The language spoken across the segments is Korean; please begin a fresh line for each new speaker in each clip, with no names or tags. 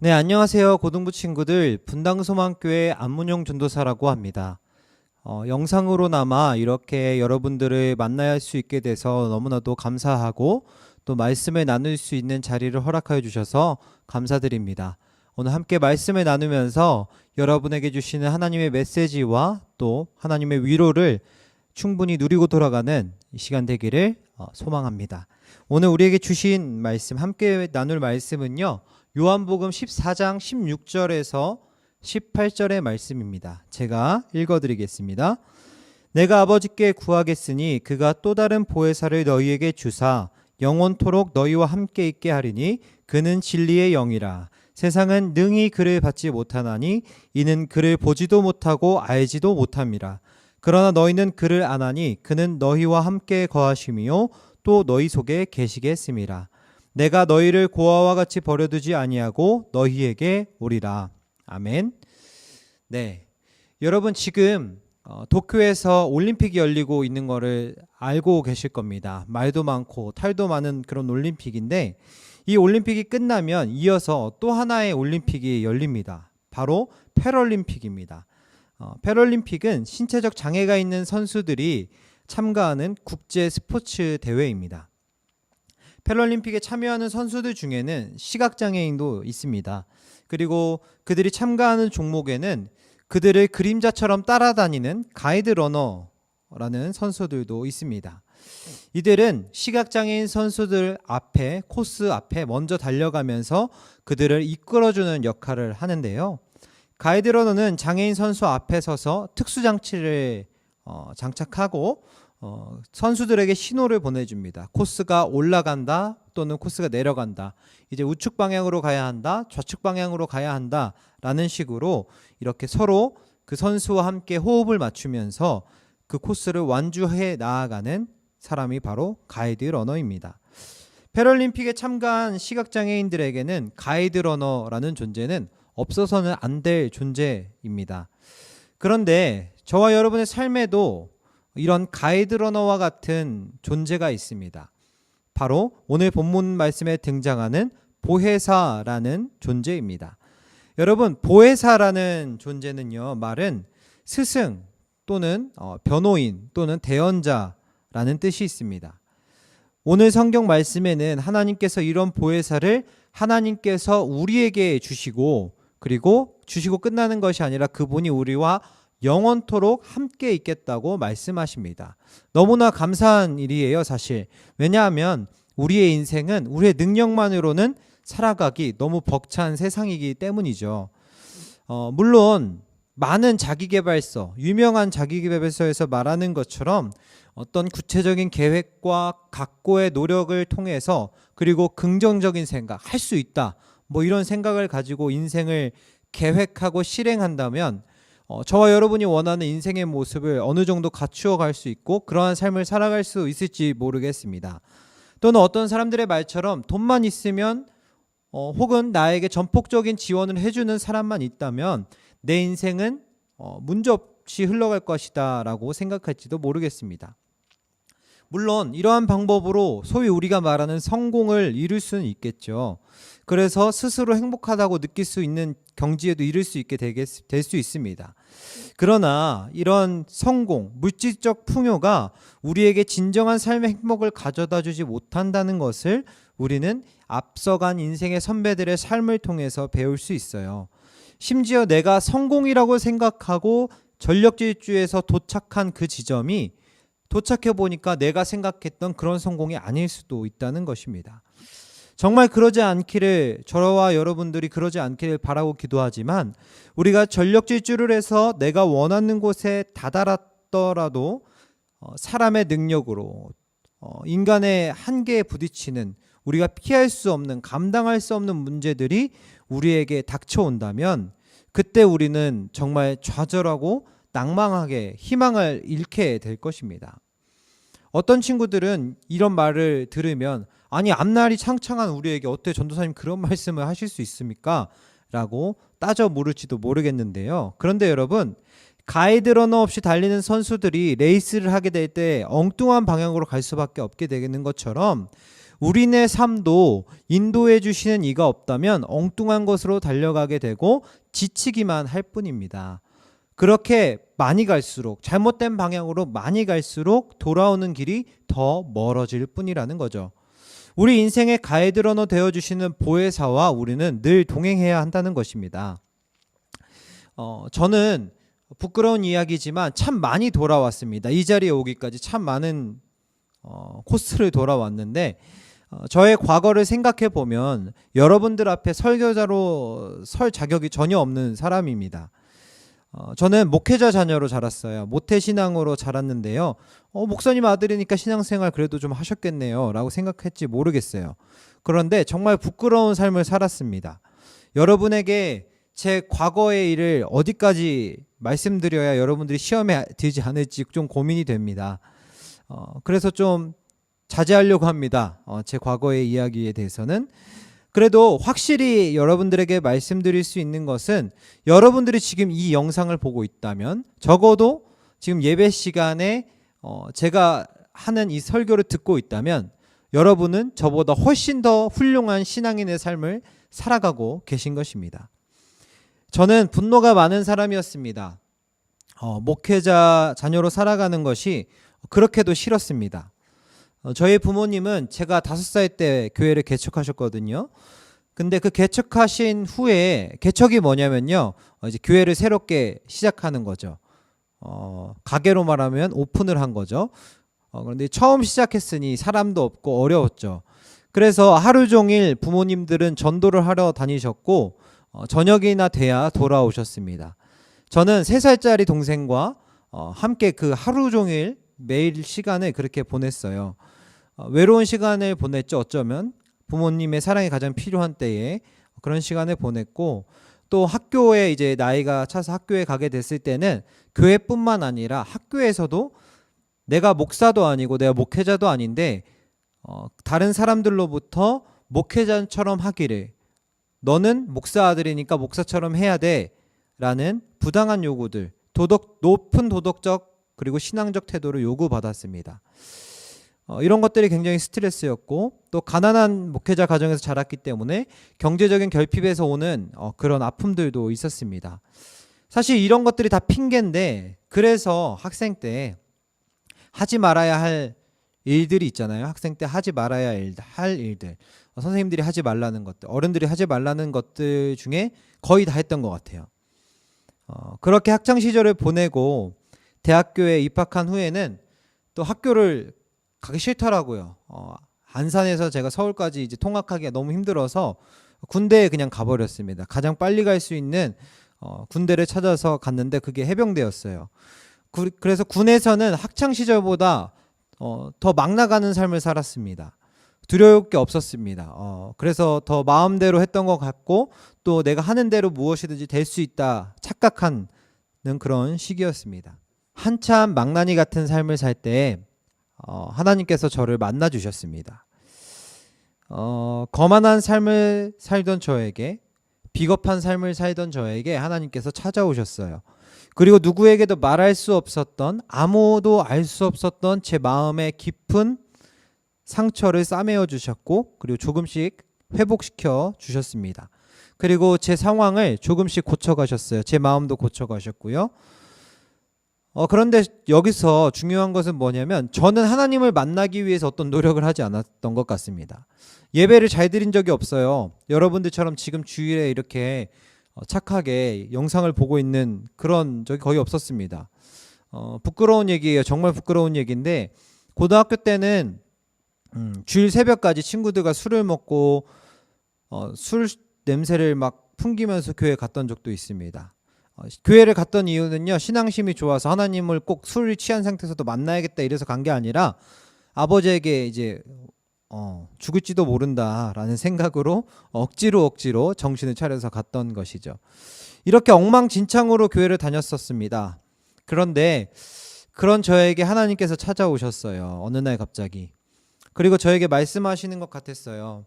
네, 안녕하세요. 고등부 친구들. 분당소망교회 안문용 전도사라고 합니다. 영상으로나마 이렇게 여러분들을 만날 수 있게 돼서 너무나도 감사하고 또 말씀을 나눌 수 있는 자리를 허락하여 주셔서 감사드립니다. 오늘 함께 말씀을 나누면서 여러분에게 주시는 하나님의 메시지와 또 하나님의 위로를 충분히 누리고 돌아가는 이 시간 되기를 소망합니다. 오늘 우리에게 주신 말씀, 함께 나눌 말씀은요, 요한복음 14장 16절에서 18절의 말씀입니다. 제가 읽어드리겠습니다. 내가 아버지께 구하겠으니 그가 또 다른 보혜사를 너희에게 주사 영원토록 너희와 함께 있게 하리니 그는 진리의 영이라. 세상은 능히 그를 받지 못하나니 이는 그를 보지도 못하고 알지도 못함이라. 그러나 너희는 그를 아나니 그는 너희와 함께 거하심이요 또 너희 속에 계시겠음이라. 내가 너희를 고아와 같이 버려두지 아니하고 너희에게 오리라. 아멘. 네, 여러분 지금 도쿄에서 올림픽이 열리고 있는 거를 알고 계실 겁니다. 말도 많고 탈도 많은 그런 올림픽인데 이 올림픽이 끝나면 이어서 또 하나의 올림픽이 열립니다. 바로 패럴림픽입니다. 패럴림픽은 신체적 장애가 있는 선수들이 참가하는 국제 스포츠 대회입니다. 패럴림픽에 참여하는 선수들 중에는 시각장애인도 있습니다. 그리고 그들이 참가하는 종목에는 그들을 그림자처럼 따라다니는 가이드 러너라는 선수들도 있습니다. 이들은 시각장애인 선수들 앞에, 코스 앞에 먼저 달려가면서 그들을 이끌어주는 역할을 하는데요. 가이드 러너는 장애인 선수 앞에 서서 특수장치를 장착하고 선수들에게 신호를 보내줍니다. 코스가 올라간다 또는 코스가 내려간다, 이제 우측 방향으로 가야 한다, 좌측 방향으로 가야 한다 라는 식으로 이렇게 서로 그 선수와 함께 호흡을 맞추면서 그 코스를 완주해 나아가는 사람이 바로 가이드 러너입니다. 패럴림픽에 참가한 시각장애인들에게는 가이드 러너라는 존재는 없어서는 안 될 존재입니다. 그런데 저와 여러분의 삶에도 이런 가이드 러너와 같은 존재가 있습니다. 바로 오늘 본문 말씀에 등장하는 보혜사라는 존재입니다. 여러분, 보혜사라는 존재는요, 말은 스승 또는 변호인 또는 대언자라는 뜻이 있습니다. 오늘 성경 말씀에는 하나님께서 이런 보혜사를 하나님께서 우리에게 주시고, 그리고 주시고 끝나는 것이 아니라 그분이 우리와 영원토록 함께 있겠다고 말씀하십니다. 너무나 감사한 일이에요, 사실. 왜냐하면 우리의 인생은 우리의 능력만으로는 살아가기 너무 벅찬 세상이기 때문이죠. 물론 많은 자기계발서, 유명한 자기계발서에서 말하는 것처럼 어떤 구체적인 계획과 각고의 노력을 통해서, 그리고 긍정적인 생각, 할 수 있다, 뭐 이런 생각을 가지고 인생을 계획하고 실행한다면 저와 여러분이 원하는 인생의 모습을 어느 정도 갖추어 갈 수 있고 그러한 삶을 살아갈 수 있을지 모르겠습니다. 또는 어떤 사람들의 말처럼 돈만 있으면 혹은 나에게 전폭적인 지원을 해주는 사람만 있다면 내 인생은 문제없이 흘러갈 것이다 라고 생각할지도 모르겠습니다. 물론 이러한 방법으로 소위 우리가 말하는 성공을 이룰 수는 있겠죠. 그래서 스스로 행복하다고 느낄 수 있는 경지에도 이를 수 있게 될 수 있습니다. 그러나 이런 성공, 물질적 풍요가 우리에게 진정한 삶의 행복을 가져다 주지 못한다는 것을 우리는 앞서간 인생의 선배들의 삶을 통해서 배울 수 있어요. 심지어 내가 성공이라고 생각하고 전력질주에서 도착한 그 지점이 도착해 보니까 내가 생각했던 그런 성공이 아닐 수도 있다는 것입니다. 정말 그러지 않기를, 저와 여러분들이 그러지 않기를 바라고 기도하지만, 우리가 전력질주를 해서 내가 원하는 곳에 다다랐더라도 사람의 능력으로 인간의 한계에 부딪히는, 우리가 피할 수 없는, 감당할 수 없는 문제들이 우리에게 닥쳐온다면 그때 우리는 정말 좌절하고 낭망하게 희망을 잃게 될 것입니다. 어떤 친구들은 이런 말을 들으면, 아니 앞날이 창창한 우리에게 어떻게 전도사님 그런 말씀을 하실 수 있습니까? 라고 따져 물을지도 모르겠는데요. 그런데 여러분, 가이드 러너 없이 달리는 선수들이 레이스를 하게 될 때 엉뚱한 방향으로 갈 수밖에 없게 되는 것처럼 우리네 삶도 인도해 주시는 이가 없다면 엉뚱한 것으로 달려가게 되고 지치기만 할 뿐입니다. 그렇게 많이 갈수록, 잘못된 방향으로 많이 갈수록 돌아오는 길이 더 멀어질 뿐이라는 거죠. 우리 인생의 가이드러너 되어주시는 보혜사와 우리는 늘 동행해야 한다는 것입니다. 저는 부끄러운 이야기지만 참 많이 돌아왔습니다. 이 자리에 오기까지 참 많은 코스를 돌아왔는데, 저의 과거를 생각해 보면 여러분들 앞에 설교자로 설 자격이 전혀 없는 사람입니다. 저는 목회자 자녀로 자랐어요. 모태신앙으로 자랐는데요. 목사님 아들이니까 신앙생활 그래도 좀 하셨겠네요 라고 생각했지 모르겠어요. 그런데 정말 부끄러운 삶을 살았습니다. 여러분에게 제 과거의 일을 어디까지 말씀드려야 여러분들이 시험에 들지 않을지 좀 고민이 됩니다. 그래서 좀 자제하려고 합니다. 제 과거의 이야기에 대해서는. 그래도 확실히 여러분들에게 말씀드릴 수 있는 것은, 여러분들이 지금 이 영상을 보고 있다면, 적어도 지금 예배 시간에 제가 하는 이 설교를 듣고 있다면 여러분은 저보다 훨씬 더 훌륭한 신앙인의 삶을 살아가고 계신 것입니다. 저는 분노가 많은 사람이었습니다. 목회자 자녀로 살아가는 것이 그렇게도 싫었습니다. 저희 부모님은 제가 5살 때 교회를 개척하셨거든요. 근데 그 개척하신 후에, 개척이 뭐냐면요, 이제 교회를 새롭게 시작하는 거죠. 가게로 말하면 오픈을 한 거죠. 그런데 처음 시작했으니 사람도 없고 어려웠죠. 그래서 하루 종일 부모님들은 전도를 하러 다니셨고 저녁이나 돼야 돌아오셨습니다. 저는 3살짜리 동생과 함께 그 하루 종일 매일 시간을 그렇게 보냈어요. 외로운 시간을 보냈죠. 어쩌면 부모님의 사랑이 가장 필요한 때에 그런 시간을 보냈고, 또 학교에 이제 나이가 차서 학교에 가게 됐을 때는 교회뿐만 아니라 학교에서도 내가 목사도 아니고 내가 목회자도 아닌데 다른 사람들로부터 목회자처럼 하기를, 너는 목사 아들이니까 목사처럼 해야 돼 라는 부당한 요구들, 높은 도덕적 그리고 신앙적 태도를 요구받았습니다. 이런 것들이 굉장히 스트레스였고, 또 가난한 목회자 가정에서 자랐기 때문에 경제적인 결핍에서 오는 그런 아픔들도 있었습니다. 사실 이런 것들이 다 핑계인데, 그래서 학생 때 하지 말아야 할 일들이 있잖아요. 학생 때 하지 말아야 할 일들, 선생님들이 하지 말라는 것들, 어른들이 하지 말라는 것들 중에 거의 다 했던 것 같아요. 그렇게 학창 시절을 보내고 대학교에 입학한 후에는 또 학교를 가기 싫더라고요. 안산에서 제가 서울까지 이제 통학하기가 너무 힘들어서 군대에 그냥 가버렸습니다. 가장 빨리 갈 수 있는 군대를 찾아서 갔는데 그게 해병대였어요. 그래서 군에서는 학창 시절보다 더 막 나가는 삶을 살았습니다. 두려울 게 없었습니다. 그래서 더 마음대로 했던 것 같고, 또 내가 하는 대로 무엇이든지 될 수 있다 착각하는 그런 시기였습니다. 한참 망나니 같은 삶을 살 때 하나님께서 저를 만나 주셨습니다. 거만한 삶을 살던 저에게, 비겁한 삶을 살던 저에게 하나님께서 찾아오셨어요. 그리고 누구에게도 말할 수 없었던, 아무도 알 수 없었던 제 마음의 깊은 상처를 싸매어 주셨고, 그리고 조금씩 회복시켜 주셨습니다. 그리고 제 상황을 조금씩 고쳐가셨어요. 제 마음도 고쳐가셨고요. 그런데 여기서 중요한 것은 뭐냐면, 저는 하나님을 만나기 위해서 어떤 노력을 하지 않았던 것 같습니다. 예배를 잘 드린 적이 없어요. 여러분들처럼 지금 주일에 이렇게 착하게 영상을 보고 있는 그런 적이 거의 없었습니다. 부끄러운 얘기예요. 정말 부끄러운 얘기인데, 고등학교 때는 주일 새벽까지 친구들과 술을 먹고 술 냄새를 막 풍기면서 교회 갔던 적도 있습니다. 교회를 갔던 이유는요, 신앙심이 좋아서 하나님을 꼭 술 취한 상태에서도 만나야겠다 이래서 간 게 아니라, 아버지에게 이제 죽을지도 모른다라는 생각으로 억지로 정신을 차려서 갔던 것이죠. 이렇게 엉망진창으로 교회를 다녔었습니다. 그런데 그런 저에게 하나님께서 찾아오셨어요. 어느 날 갑자기. 그리고 저에게 말씀하시는 것 같았어요.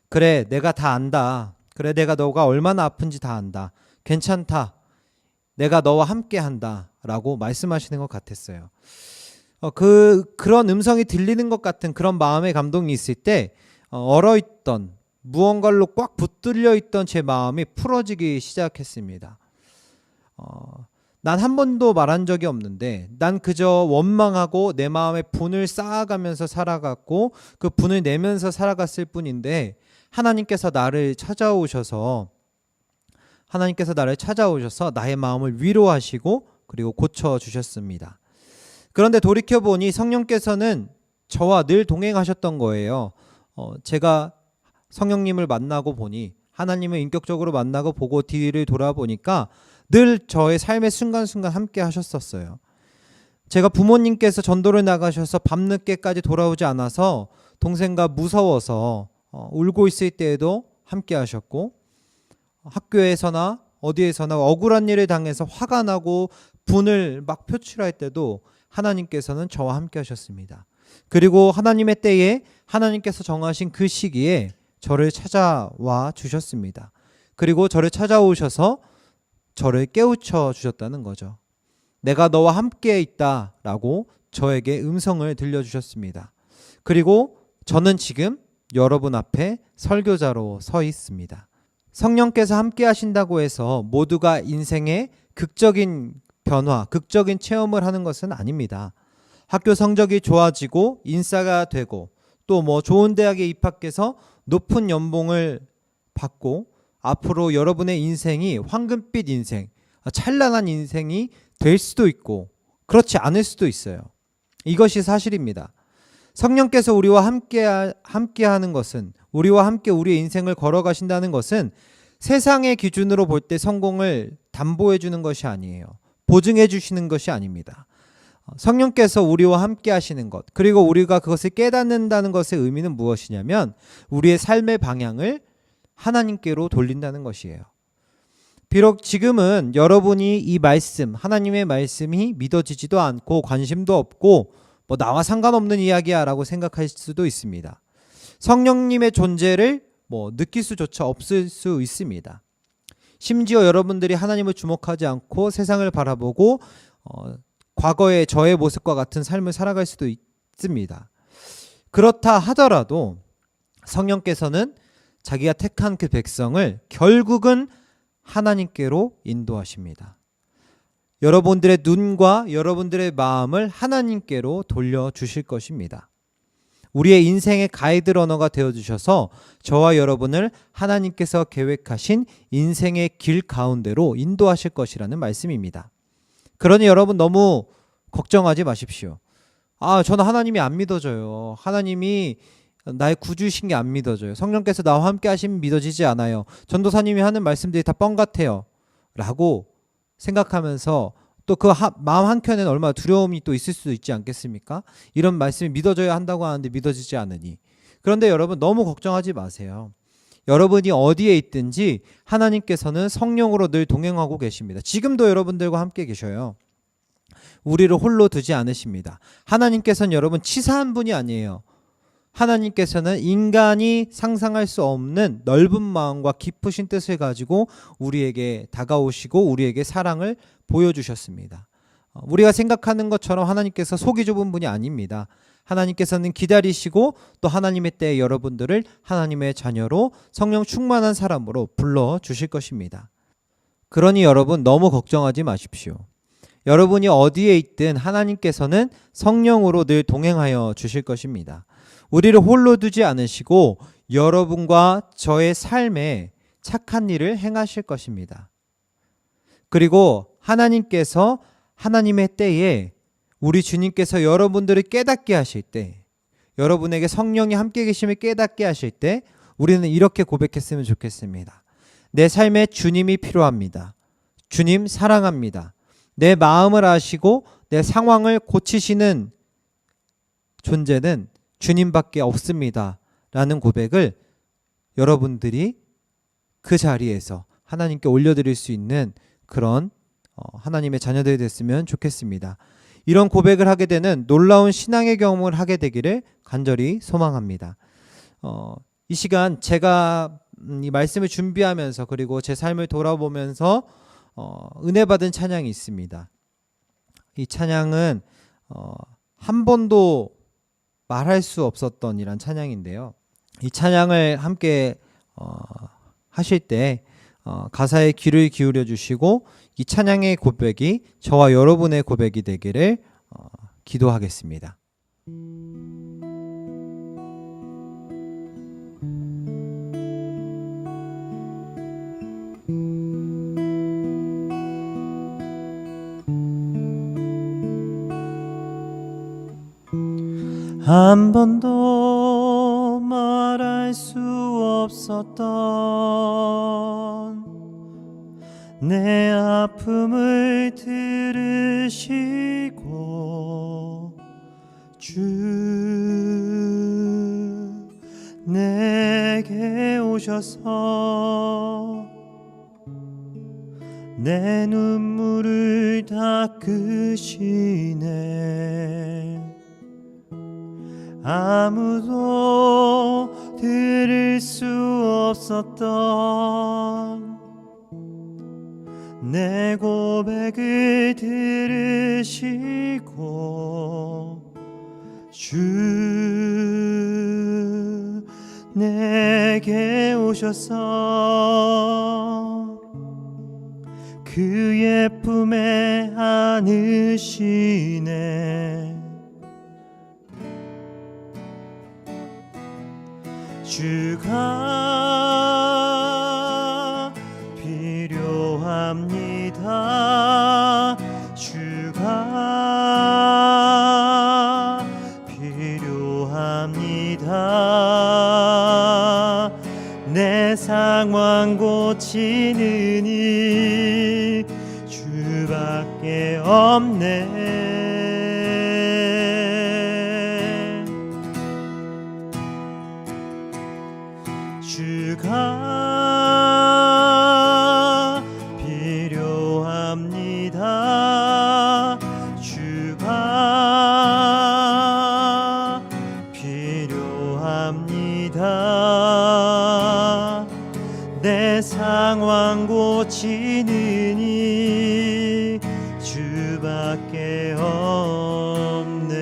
그래, 내가 다 안다. 그래, 내가 너가 얼마나 아픈지 다 안다. 괜찮다. 내가 너와 함께 한다 라고 말씀하시는 것 같았어요. 그런 음성이 들리는 것 같은 그런 마음의 감동이 있을 때 얼어있던 무언가로 꽉 붙들려 있던 제 마음이 풀어지기 시작했습니다. 난 한 번도 말한 적이 없는데 난 그저 원망하고 내 마음에 분을 쌓아가면서 살아갔고 그 분을 내면서 살아갔을 뿐인데 하나님께서 나를 찾아오셔서 나의 마음을 위로하시고 그리고 고쳐주셨습니다. 그런데 돌이켜보니 성령께서는 저와 늘 동행하셨던 거예요. 제가 성령님을 만나고 보니 하나님을 인격적으로 만나고 보고 뒤를 돌아보니까 늘 저의 삶의 순간순간 함께 하셨었어요. 제가 부모님께서 전도를 나가셔서 밤늦게까지 돌아오지 않아서 동생과 무서워서 울고 있을 때에도 함께 하셨고 학교에서나 어디에서나 억울한 일을 당해서 화가 나고 분을 막 표출할 때도 하나님께서는 저와 함께 하셨습니다. 그리고 하나님의 때에 하나님께서 정하신 그 시기에 저를 찾아와 주셨습니다. 그리고 저를 찾아오셔서 저를 깨우쳐 주셨다는 거죠. 내가 너와 함께 있다라고 저에게 음성을 들려주셨습니다. 그리고 저는 지금 여러분 앞에 설교자로 서 있습니다. 성령께서 함께 하신다고 해서 모두가 인생의 극적인 변화, 극적인 체험을 하는 것은 아닙니다. 학교 성적이 좋아지고 인싸가 되고 또 좋은 대학에 입학해서 높은 연봉을 받고 앞으로 여러분의 인생이 황금빛 인생, 찬란한 인생이 될 수도 있고 그렇지 않을 수도 있어요. 이것이 사실입니다. 성령께서 우리와 함께 하는 것은, 우리와 함께 우리의 인생을 걸어가신다는 것은 세상의 기준으로 볼 때 성공을 담보해 주는 것이 아니에요. 보증해 주시는 것이 아닙니다. 성령께서 우리와 함께 하시는 것, 그리고 우리가 그것을 깨닫는다는 것의 의미는 무엇이냐면 우리의 삶의 방향을 하나님께로 돌린다는 것이에요. 비록 지금은 여러분이 이 말씀, 하나님의 말씀이 믿어지지도 않고 관심도 없고 나와 상관없는 이야기야 라고 생각할 수도 있습니다. 성령님의 존재를 느낄 수조차 없을 수 있습니다. 심지어 여러분들이 하나님을 주목하지 않고 세상을 바라보고 과거의 저의 모습과 같은 삶을 살아갈 수도 있습니다. 그렇다 하더라도 성령께서는 자기가 택한 그 백성을 결국은 하나님께로 인도하십니다. 여러분들의 눈과 여러분들의 마음을 하나님께로 돌려주실 것입니다. 우리의 인생의 가이드 러너가 되어주셔서 저와 여러분을 하나님께서 계획하신 인생의 길 가운데로 인도하실 것이라는 말씀입니다. 그러니 여러분 너무 걱정하지 마십시오. 저는 하나님이 안 믿어져요. 하나님이 나의 구주이신 게 안 믿어져요. 성령께서 나와 함께 하시면 믿어지지 않아요. 전도사님이 하는 말씀들이 다 뻥 같아요. 라고 생각하면서 또 그 마음 한켠에는 얼마나 두려움이 또 있을 수도 있지 않겠습니까? 이런 말씀이 믿어져야 한다고 하는데 믿어지지 않으니. 그런데 여러분 너무 걱정하지 마세요. 여러분이 어디에 있든지 하나님께서는 성령으로 늘 동행하고 계십니다. 지금도 여러분들과 함께 계셔요. 우리를 홀로 두지 않으십니다. 하나님께서는 여러분 치사한 분이 아니에요. 하나님께서는 인간이 상상할 수 없는 넓은 마음과 깊으신 뜻을 가지고 우리에게 다가오시고 우리에게 사랑을 보여주셨습니다. 우리가 생각하는 것처럼 하나님께서 속이 좁은 분이 아닙니다. 하나님께서는 기다리시고 또 하나님의 때에 여러분들을 하나님의 자녀로 성령 충만한 사람으로 불러주실 것입니다. 그러니 여러분 너무 걱정하지 마십시오. 여러분이 어디에 있든 하나님께서는 성령으로 늘 동행하여 주실 것입니다. 우리를 홀로 두지 않으시고 여러분과 저의 삶에 착한 일을 행하실 것입니다. 그리고 하나님께서 하나님의 때에 우리 주님께서 여러분들을 깨닫게 하실 때, 여러분에게 성령이 함께 계심을 깨닫게 하실 때 우리는 이렇게 고백했으면 좋겠습니다. 내 삶에 주님이 필요합니다. 주님 사랑합니다. 내 마음을 아시고 내 상황을 고치시는 존재는 주님밖에 없습니다. 라는 고백을 여러분들이 그 자리에서 하나님께 올려드릴 수 있는 그런 하나님의 자녀들이 됐으면 좋겠습니다. 이런 고백을 하게 되는 놀라운 신앙의 경험을 하게 되기를 간절히 소망합니다. 이 시간 제가 이 말씀을 준비하면서 그리고 제 삶을 돌아보면서 은혜 받은 찬양이 있습니다. 이 찬양은 한 번도 말할 수 없었던 이란 찬양인데요. 이 찬양을 함께 하실 때 가사에 귀를 기울여 주시고 이 찬양의 고백이 저와 여러분의 고백이 되기를 기도하겠습니다. 한 번도 말할 수 없었던 내 아픔을 들으시고 주 내게 오셔서 내 눈물을 닦으시네. 아무도 들을 수 없었던 내 고백을 들으시고 주 내게 오셔서 그 예쁨에 안으시네. 주가 필요합니다. 주가 필요합니다. 내 상황 고치는 이 주밖에 없네. 주가 필요합니다. 주가 필요합니다. 내 상황 고치는 이 주밖에 없네.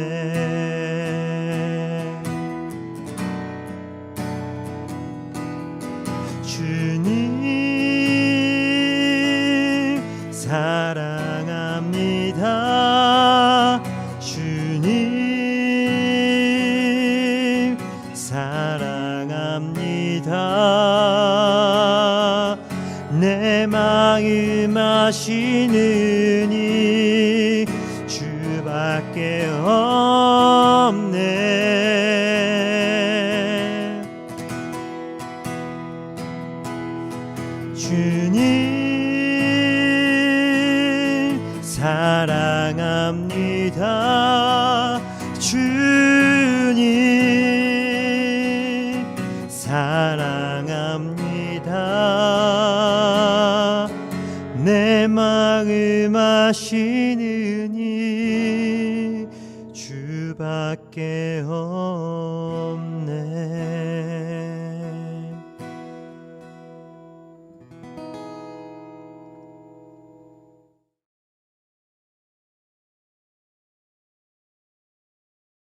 주님 사랑합니다. 주님 사랑합니다. 내 마음 아시는 이 주밖에 없네. 주님 사랑합니다. 주님 사랑합니다. 내 마음 아시는 이 주밖에 없네.